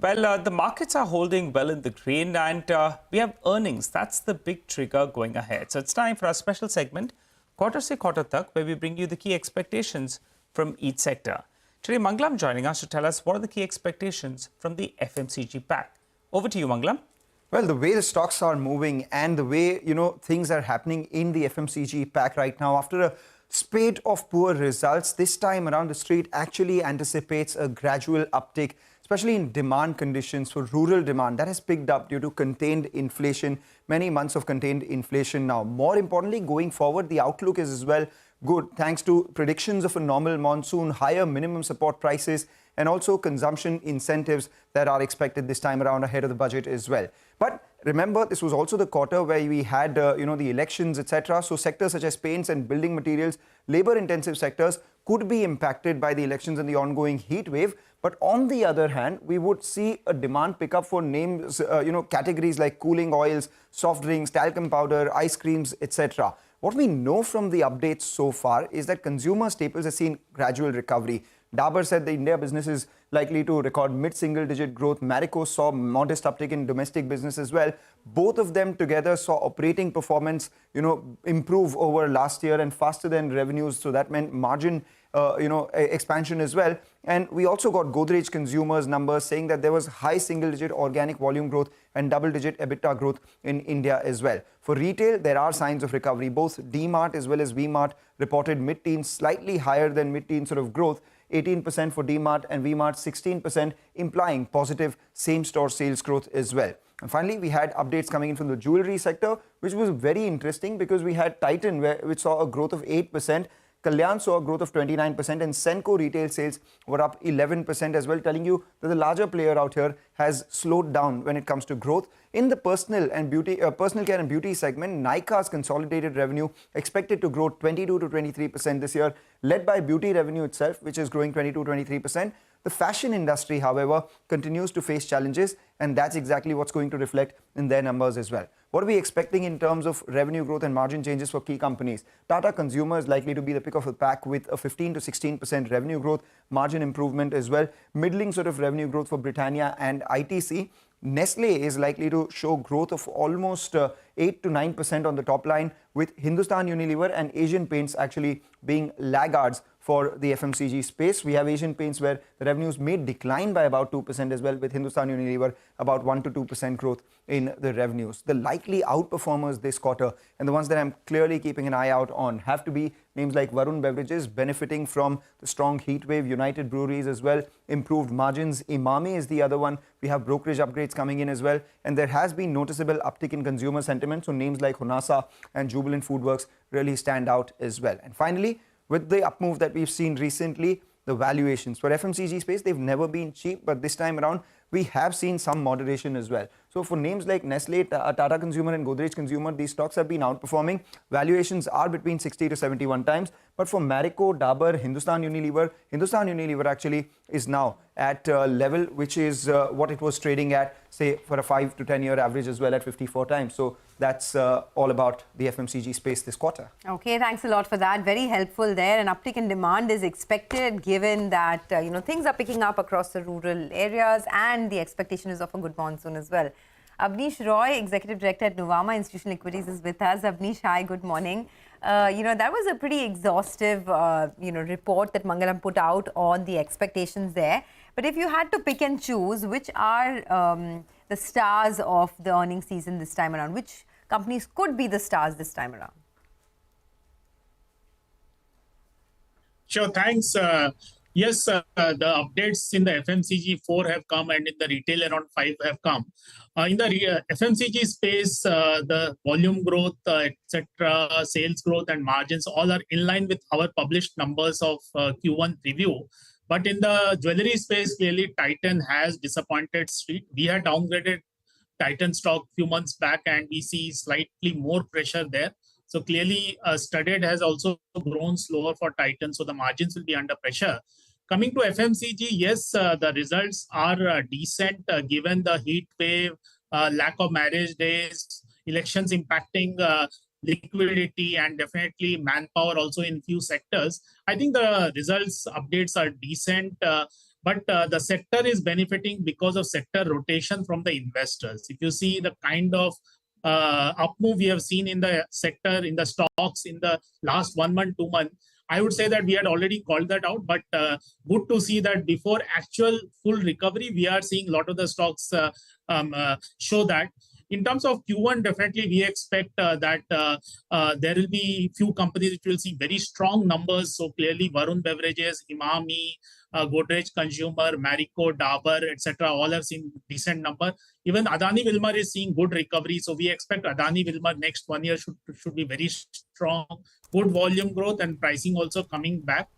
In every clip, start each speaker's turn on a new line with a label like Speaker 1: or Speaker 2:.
Speaker 1: Well, the markets are holding well in the green and we have earnings. That's the big trigger going ahead. So it's time for our special segment, Quarter Se Quarter Tak, where we bring you the key expectations from each sector. Today, Mangalam joining us to tell us what are the key expectations from the FMCG pack. Over to you, Mangalam.
Speaker 2: Well, the way the stocks are moving and the way, things are happening in the FMCG pack right now, after a spate of poor results, this time around the street actually anticipates a gradual uptick, especially in demand conditions for rural demand. That has picked up due to contained inflation, many months of contained inflation now. More importantly, going forward, the outlook is as well good thanks to predictions of a normal monsoon, higher minimum support prices, and also consumption incentives that are expected this time around ahead of the budget as well. But remember, this was also the quarter where we had, the elections, etc. So sectors such as paints and building materials, labor-intensive sectors could be impacted by the elections and the ongoing heat wave. But on the other hand, we would see a demand pickup for names, categories like cooling oils, soft drinks, talcum powder, ice creams, etc. What we know from the updates so far is that consumer staples have seen gradual recovery. Dabur said the India business is likely to record mid-single-digit growth. Marico saw modest uptick in domestic business as well. Both of them together saw operating performance, improve over last year and faster than revenues. So that meant margin, expansion as well. And we also got Godrej consumers numbers saying that there was high single-digit organic volume growth and double-digit EBITDA growth in India as well. For retail, there are signs of recovery. Both D-Mart as well as V-Mart reported mid-teens, slightly higher than mid-teen sort of growth. 18% for D-Mart and V-Mart 16%, implying positive same-store sales growth as well. And finally, we had updates coming in from the jewelry sector, which was very interesting because we had Titan, which saw a growth of 8%. Kalyan saw a growth of 29% and Senco retail sales were up 11% as well, telling you that the larger player out here has slowed down when it comes to growth. In the personal care and beauty segment, Nykaa's consolidated revenue expected to grow 22 to 23% this year, led by beauty revenue itself, which is growing 22 to 23%. The fashion industry, however, continues to face challenges, and that's exactly what's going to reflect in their numbers as well. What are we expecting in terms of revenue growth and margin changes for key companies? Tata Consumer is likely to be the pick of the pack with a 15 to 16% revenue growth, margin improvement as well. Middling sort of revenue growth for Britannia and ITC. Nestle is likely to show growth of almost 8 to 9% on the top line, with Hindustan Unilever and Asian Paints actually being laggards for the FMCG space. We have Asian Paints where the revenues may decline by about 2% as well, with Hindustan Unilever about 1 to 2% growth in the revenues. The likely outperformers this quarter, and the ones that I'm clearly keeping an eye out on, have to be names like Varun Beverages, benefiting from the strong heat wave, United Breweries as well, improved margins. Emami is the other one. We have brokerage upgrades coming in as well, and there has been noticeable uptick in consumer sentiment, so names like Honasa and Jubilant Foodworks really stand out as well. And finally, with the up move that we've seen recently, the valuations for FMCG space, they've never been cheap, but this time around, we have seen some moderation as well. So for names like Nestle, Tata Consumer and Godrej Consumer, these stocks have been outperforming. Valuations are between 60 to 71 times. But for Marico, Dabur, Hindustan Unilever actually is now at a level which is what it was trading at, say, for a 5 to 10 year average as well at 54 times. So that's all about the FMCG space this quarter.
Speaker 3: Okay, thanks a lot for that. Very helpful there. An uptick in demand is expected given that, things are picking up across the rural areas and the expectation is of a good monsoon as well. Abneesh Roy, Executive Director at Nuvama Institutional Equities, is with us. Abneesh, hi, good morning. That was a pretty exhaustive, report that Mangalam put out on the expectations there. But if you had to pick and choose, which are the stars of the earnings season this time around? Which companies could be the stars this time around?
Speaker 4: Sure, thanks. Yes, the updates in the FMCG 4 have come and in the retail around 5 have come. In the FMCG space, the volume growth, etc., sales growth and margins all are in line with our published numbers of Q1 review. But in the jewelry space, clearly Titan has disappointed street. We had downgraded Titan stock a few months back and we see slightly more pressure there. So clearly, studded has also grown slower for Titan, so the margins will be under pressure. Coming to FMCG, yes, the results are decent given the heat wave, lack of marriage days, elections impacting liquidity and definitely manpower also in few sectors. I think the results updates are decent. But the sector is benefiting because of sector rotation from the investors. If you see the kind of up move we have seen in the sector, in the stocks in the last 1 month, 2 months, I would say that we had already called that out, but good to see that before actual full recovery, we are seeing a lot of the stocks show that. In terms of Q1, definitely we expect that there will be few companies which will see very strong numbers. So clearly Varun Beverages, Emami, Godrej Consumer, Marico, Dabur, etc. all have seen decent number. Even Adani Wilmar is seeing good recovery. So we expect Adani Wilmar next 1 year should be very strong, good volume growth and pricing also coming back.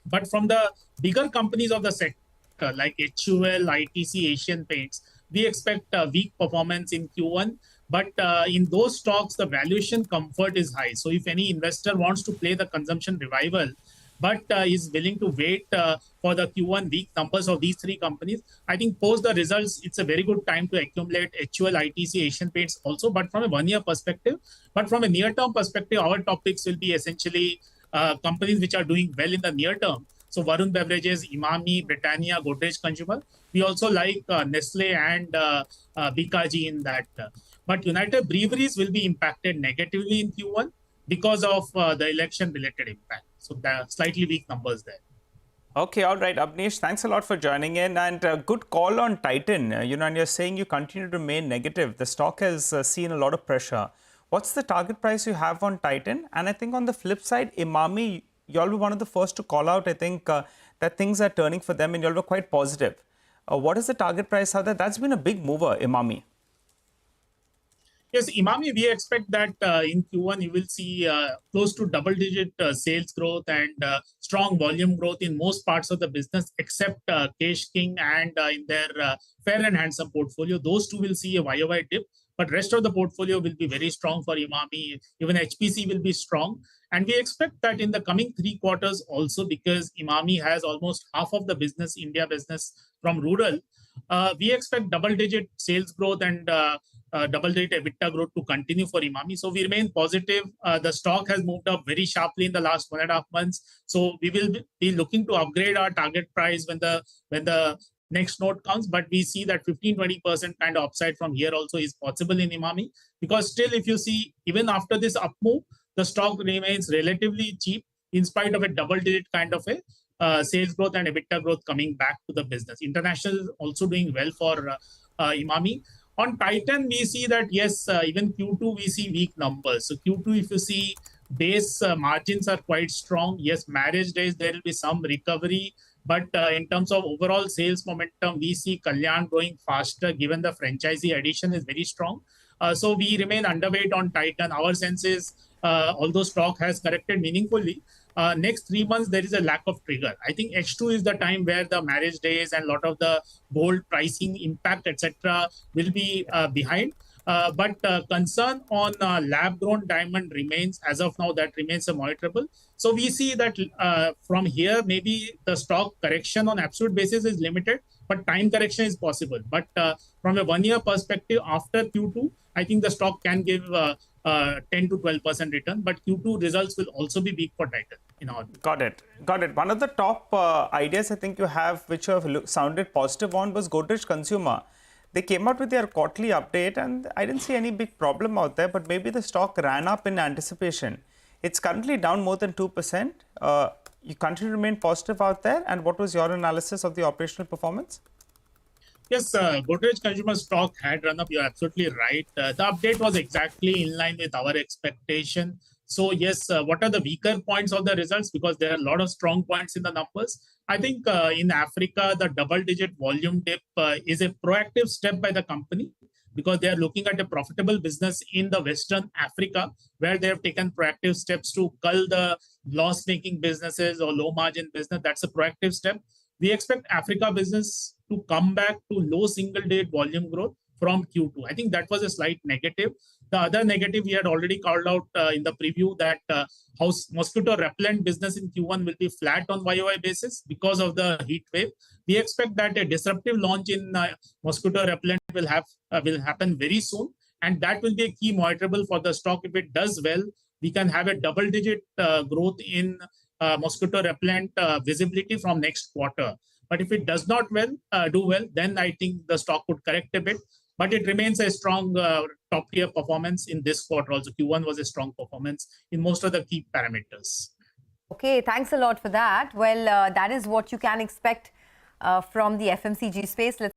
Speaker 4: But from the bigger companies of the sector like HUL, ITC, Asian Paints, we expect weak performance in Q1. But in those stocks, the valuation comfort is high. So if any investor wants to play the consumption revival, but is willing to wait for the Q1 weak numbers of these three companies, I think post the results, it's a very good time to accumulate HUL, ITC, Asian Paints also, but from a 1 year perspective. But from a near-term perspective, our topics will be essentially companies which are doing well in the near term. So Varun Beverages, Emami, Britannia, Godrej Consumer. We also like Nestle and Bikaji in that. But United Breweries will be impacted negatively in Q1 because of the election-related impact. So there are slightly weak numbers there.
Speaker 1: Okay, all right, Abneesh, thanks a lot for joining in, and good call on Titan. And you're saying you continue to remain negative. The stock has seen a lot of pressure. What's the target price you have on Titan? And I think on the flip side, Emami, you all were one of the first to call out, I think, that things are turning for them, and you all were quite positive. What is the target price out there? That's been a big mover, Emami.
Speaker 4: Yes, Emami, we expect that in Q1, you will see close to double-digit sales growth and strong volume growth in most parts of the business, except Kesh King and in their Fair and Handsome portfolio. Those two will see a YOY dip, but rest of the portfolio will be very strong for Emami. Even HPC will be strong. And we expect that in the coming 3 quarters also, because Emami has almost half of the business, India business from rural, we expect double-digit sales growth and double-digit EBITDA growth to continue for Emami. So we remain positive. The stock has moved up very sharply in the last 1.5 months. So we will be looking to upgrade our target price when the next note comes. But we see that 15-20% kind of upside from here also is possible in Emami. Because still, if you see, even after this up move, the stock remains relatively cheap in spite of a double-digit kind of a sales growth and EBITDA growth coming back to the business. International is also doing well for Emami. On Titan, we see that, yes, even Q2, we see weak numbers. So Q2, if you see, base margins are quite strong. Yes, marriage days, there will be some recovery. But in terms of overall sales momentum, we see Kalyan growing faster given the franchisee addition is very strong. So we remain underweight on Titan. Our sense is, although stock has corrected meaningfully, next 3 months, there is a lack of trigger. I think H2 is the time where the marriage days and a lot of the gold pricing impact, etc., will be behind. But concern on lab-grown diamond remains, as of now, that remains a monitorable. So we see that from here, maybe the stock correction on absolute basis is limited, but time correction is possible. But from a 1 year perspective, after Q2, I think the stock can give 10 to 12% return, but Q2 results will also be weak for Titan in our view.
Speaker 1: Got it. One of the top ideas I think you have, which have sounded positive on, was Godrej Consumer. They came out with their quarterly update, and I didn't see any big problem out there, but maybe the stock ran up in anticipation. It's currently down more than 2%. You continue to remain positive out there, and what was your analysis of the operational performance?
Speaker 4: Yes, Godrej Consumer stock had run up. You're absolutely right. The update was exactly in line with our expectation. So yes, what are the weaker points of the results? Because there are a lot of strong points in the numbers. I think in Africa, the double-digit volume dip is a proactive step by the company, because they are looking at a profitable business in the Western Africa, where they have taken proactive steps to cull the loss-making businesses or low-margin business. That's a proactive step. We expect Africa business to come back to low single-digit volume growth from Q2. I think that was a slight negative. The other negative we had already called out in the preview, that house mosquito repellent business in Q1 will be flat on YOY basis because of the heat wave. We expect that a disruptive launch in mosquito repellent will happen very soon, and that will be a key monitorable for the stock. If it does well, we can have a double-digit growth in mosquito repellent visibility from next quarter. But if it does not do well, then I think the stock would correct a bit. But it remains a strong top-tier performance in this quarter. Also, Q1 was a strong performance in most of the key parameters.
Speaker 3: Okay, thanks a lot for that. Well, that is what you can expect from the FMCG space. Let's